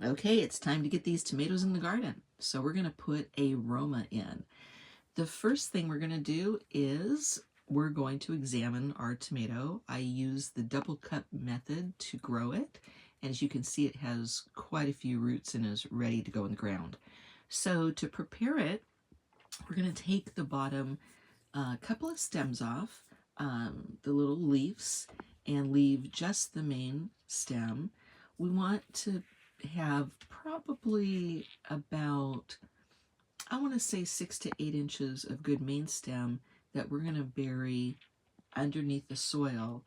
Okay, it's time to get these tomatoes in the garden. So we're going to put a Roma in. The first thing we're going to do is we're going to examine our tomato. I use the double cup method to grow it. And as you can see, it has quite a few roots and is ready to go in the ground. So to prepare it, we're going to take the bottom couple of stems off, the little leaves, and leave just the main stem. We want to have probably about, I want to say 6 to 8 inches of good main stem that we're going to bury underneath the soil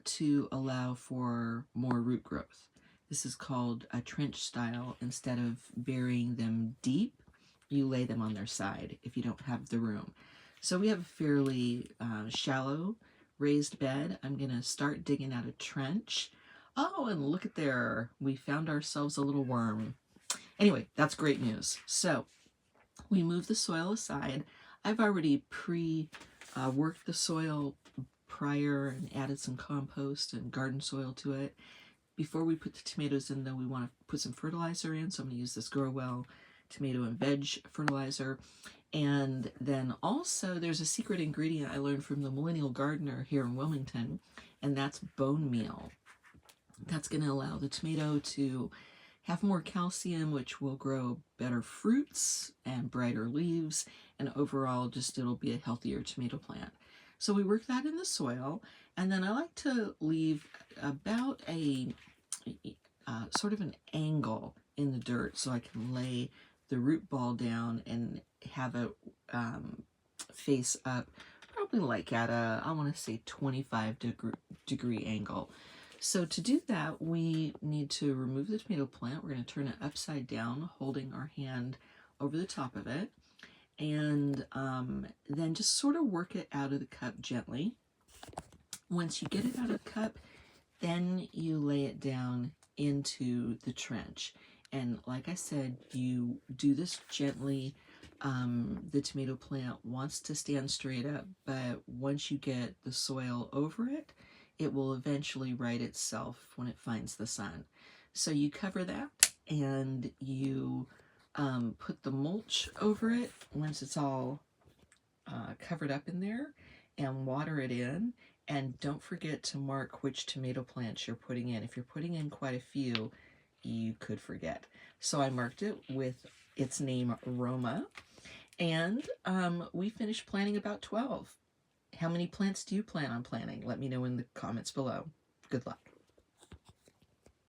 to allow for more root growth. This is called a trench style. Instead of burying them deep, you lay them on their side if you don't have the room. So we have a fairly shallow raised bed. I'm going to start digging out a trench. Oh, and look at there. We found ourselves a little worm. Anyway, that's great news. So we move the soil aside. I've already worked the soil prior and added some compost and garden soil to it. Before we put the tomatoes in, though, we want to put some fertilizer in. So I'm going to use this Grow Well tomato and veg fertilizer. And then also there's a secret ingredient I learned from the Millennial Gardener here in Wilmington, and that's bone meal. That's going to allow the tomato to have more calcium, which will grow better fruits and brighter leaves, and overall just it'll be a healthier tomato plant. So we work that in the soil, and then I like to leave about a sort of an angle in the dirt so I can lay the root ball down and have it face up, probably like at a, I want to say 25-degree angle. So to do that, we need to remove the tomato plant. We're going to turn it upside down, holding our hand over the top of it, and then just sort of work it out of the cup gently. Once you get it out of the cup, then you lay it down into the trench. And like I said, you do this gently. The tomato plant wants to stand straight up, but once you get the soil over it, it will eventually right itself when it finds the sun. So you cover that and you put the mulch over it once it's all covered up in there, and water it in. And don't forget to mark which tomato plants you're putting in. If you're putting in quite a few, you could forget. So I marked it with its name, Roma, and we finished planting about 12. How many plants do you plan on planting? Let me know in the comments below. Good luck.